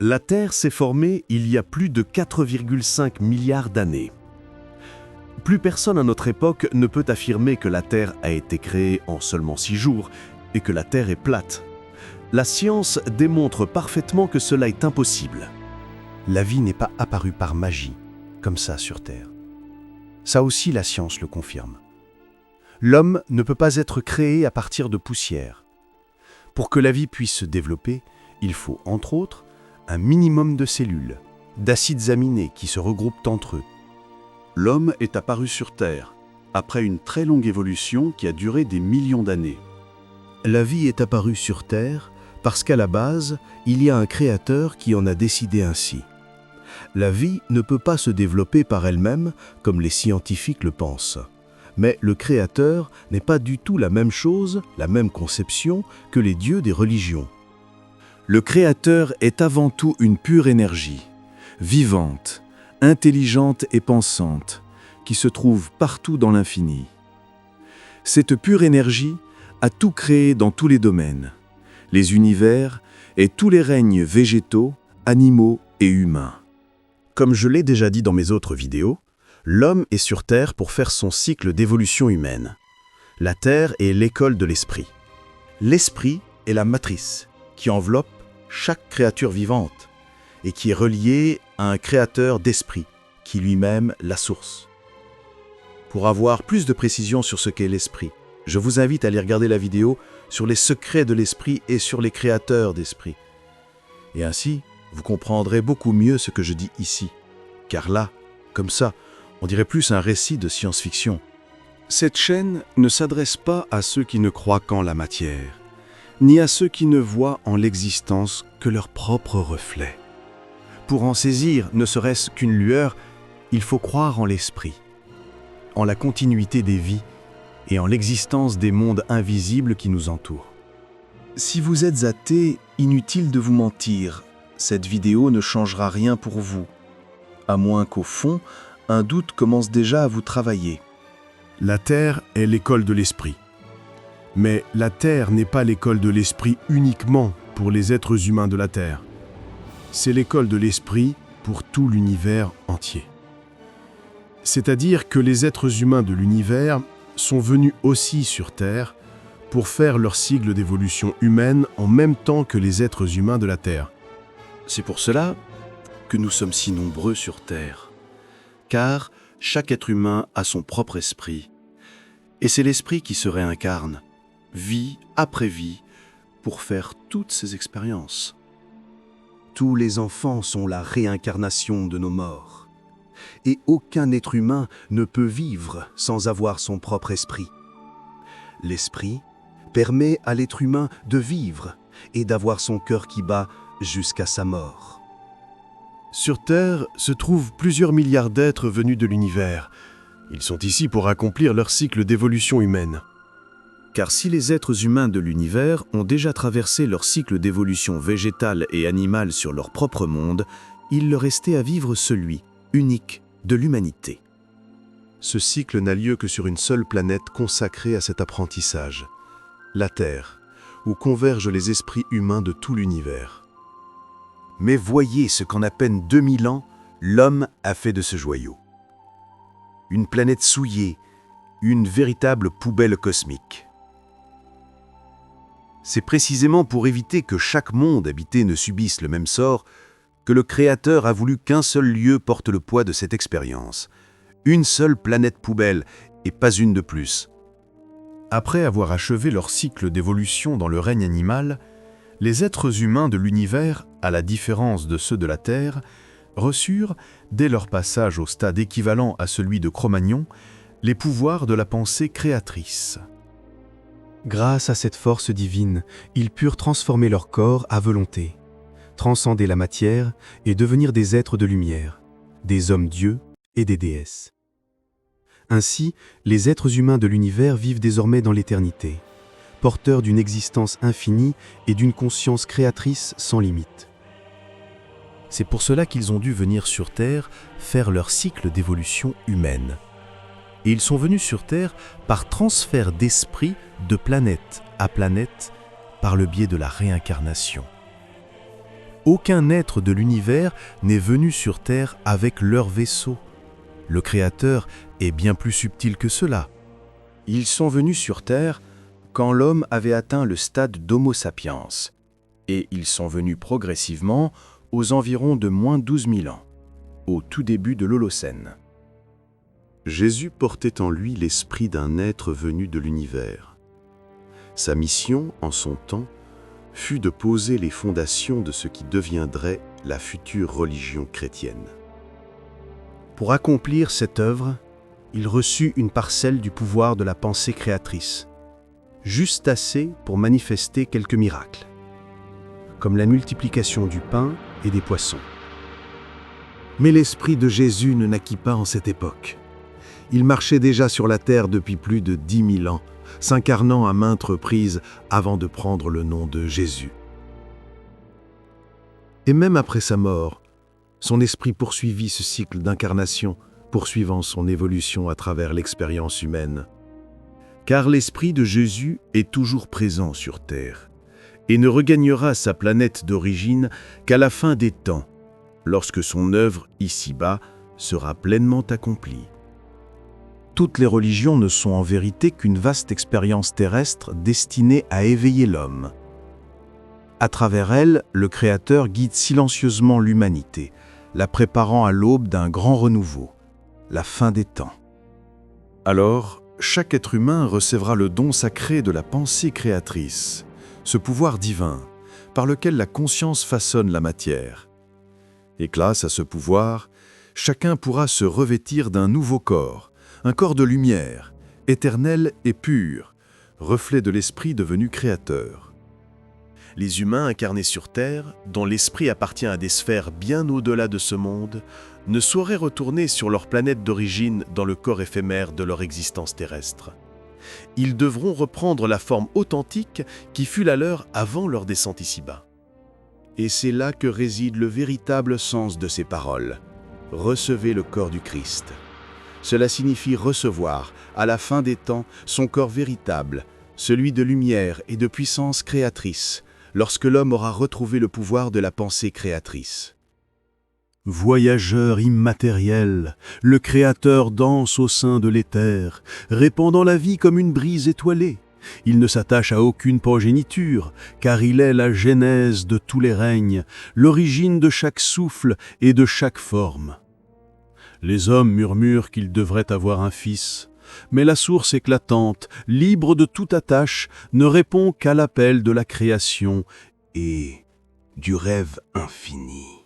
La Terre s'est formée il y a plus de 4,5 milliards d'années. Plus personne à notre époque ne peut affirmer que la Terre a été créée en seulement 6 jours et que la Terre est plate. La science démontre parfaitement que cela est impossible. La vie n'est pas apparue par magie, comme ça sur Terre. Ça aussi, la science le confirme. L'homme ne peut pas être créé à partir de poussière. Pour que la vie puisse se développer, il faut, entre autres, un minimum de cellules, d'acides aminés qui se regroupent entre eux. L'homme est apparu sur Terre, après une très longue évolution qui a duré des millions d'années. La vie est apparue sur Terre parce qu'à la base, il y a un créateur qui en a décidé ainsi. La vie ne peut pas se développer par elle-même comme les scientifiques le pensent. Mais le créateur n'est pas du tout la même chose, la même conception que les dieux des religions. Le créateur est avant tout une pure énergie, vivante, intelligente et pensante, qui se trouve partout dans l'infini. Cette pure énergie a tout créé dans tous les domaines, les univers et tous les règnes végétaux, animaux et humains. Comme je l'ai déjà dit dans mes autres vidéos, l'homme est sur Terre pour faire son cycle d'évolution humaine. La Terre est l'école de l'esprit. L'esprit est la matrice qui enveloppe chaque créature vivante et qui est reliée à un créateur d'esprit, qui lui-même la source. Pour avoir plus de précision sur ce qu'est l'esprit, je vous invite à aller regarder la vidéo sur les secrets de l'esprit et sur les créateurs d'esprit. Et ainsi, vous comprendrez beaucoup mieux ce que je dis ici. Car là, comme ça, on dirait plus un récit de science-fiction. Cette chaîne ne s'adresse pas à ceux qui ne croient qu'en la matière, ni à ceux qui ne voient en l'existence que leur propre reflet. Pour en saisir ne serait-ce qu'une lueur, il faut croire en l'esprit, en la continuité des vies et en l'existence des mondes invisibles qui nous entourent. Si vous êtes athée, inutile de vous mentir, cette vidéo ne changera rien pour vous, à moins qu'au fond, un doute commence déjà à vous travailler. La Terre est l'école de l'esprit. Mais la Terre n'est pas l'école de l'esprit uniquement pour les êtres humains de la Terre. C'est l'école de l'esprit pour tout l'univers entier. C'est-à-dire que les êtres humains de l'univers sont venus aussi sur Terre pour faire leur cycle d'évolution humaine en même temps que les êtres humains de la Terre. C'est pour cela que nous sommes si nombreux sur Terre, car chaque être humain a son propre esprit, et c'est l'esprit qui se réincarne, vie après vie, pour faire toutes ces expériences. Tous les enfants sont la réincarnation de nos morts, et aucun être humain ne peut vivre sans avoir son propre esprit. L'esprit permet à l'être humain de vivre et d'avoir son cœur qui bat jusqu'à sa mort. Sur Terre se trouvent plusieurs milliards d'êtres venus de l'univers. Ils sont ici pour accomplir leur cycle d'évolution humaine. Car si les êtres humains de l'univers ont déjà traversé leur cycle d'évolution végétale et animale sur leur propre monde, il leur restait à vivre celui, unique, de l'humanité. Ce cycle n'a lieu que sur une seule planète consacrée à cet apprentissage, la Terre, où convergent les esprits humains de tout l'univers. Mais voyez ce qu'en à peine 2000 ans, l'homme a fait de ce joyau. Une planète souillée, une véritable poubelle cosmique. C'est précisément pour éviter que chaque monde habité ne subisse le même sort que le Créateur a voulu qu'un seul lieu porte le poids de cette expérience. Une seule planète poubelle et pas une de plus. Après avoir achevé leur cycle d'évolution dans le règne animal, les êtres humains de l'univers, à la différence de ceux de la Terre, reçurent, dès leur passage au stade équivalent à celui de Cro-Magnon, les pouvoirs de la pensée créatrice. Grâce à cette force divine, ils purent transformer leur corps à volonté, transcender la matière et devenir des êtres de lumière, des hommes-dieux et des déesses. Ainsi, les êtres humains de l'univers vivent désormais dans l'éternité, porteurs d'une existence infinie et d'une conscience créatrice sans limite. C'est pour cela qu'ils ont dû venir sur Terre faire leur cycle d'évolution humaine. Et ils sont venus sur Terre par transfert d'esprit de planète à planète par le biais de la réincarnation. Aucun être de l'univers n'est venu sur Terre avec leur vaisseau. Le Créateur est bien plus subtil que cela. Ils sont venus sur Terre quand l'homme avait atteint le stade d'Homo sapiens, et ils sont venus progressivement aux environs de moins 12 000 ans, au tout début de l'Holocène. Jésus portait en lui l'esprit d'un être venu de l'univers. Sa mission, en son temps, fut de poser les fondations de ce qui deviendrait la future religion chrétienne. Pour accomplir cette œuvre, il reçut une parcelle du pouvoir de la pensée créatrice, juste assez pour manifester quelques miracles, comme la multiplication du pain et des poissons. Mais l'esprit de Jésus ne naquit pas en cette époque. Il marchait déjà sur la terre depuis plus de 10 000 ans, s'incarnant à maintes reprises avant de prendre le nom de Jésus. Et même après sa mort, son esprit poursuivit ce cycle d'incarnation, poursuivant son évolution à travers l'expérience humaine. Car l'esprit de Jésus est toujours présent sur terre, et ne regagnera sa planète d'origine qu'à la fin des temps, lorsque son œuvre ici-bas sera pleinement accomplie. Toutes les religions ne sont en vérité qu'une vaste expérience terrestre destinée à éveiller l'homme. À travers elle, le Créateur guide silencieusement l'humanité, la préparant à l'aube d'un grand renouveau, la fin des temps. Alors, chaque être humain recevra le don sacré de la pensée créatrice, ce pouvoir divin, par lequel la conscience façonne la matière. Et grâce à ce pouvoir, chacun pourra se revêtir d'un nouveau corps, un corps de lumière, éternel et pur, reflet de l'esprit devenu créateur. Les humains incarnés sur Terre, dont l'esprit appartient à des sphères bien au-delà de ce monde, ne sauraient retourner sur leur planète d'origine dans le corps éphémère de leur existence terrestre. Ils devront reprendre la forme authentique qui fut la leur avant leur descente ici-bas. Et c'est là que réside le véritable sens de ces paroles. Recevez le corps du Christ. Cela signifie recevoir, à la fin des temps, son corps véritable, celui de lumière et de puissance créatrice, lorsque l'homme aura retrouvé le pouvoir de la pensée créatrice. Voyageur immatériel, le Créateur danse au sein de l'éther, répandant la vie comme une brise étoilée. Il ne s'attache à aucune progéniture, car il est la genèse de tous les règnes, l'origine de chaque souffle et de chaque forme. Les hommes murmurent qu'ils devraient avoir un fils, mais la source éclatante, libre de toute attache, ne répond qu'à l'appel de la création et du rêve infini.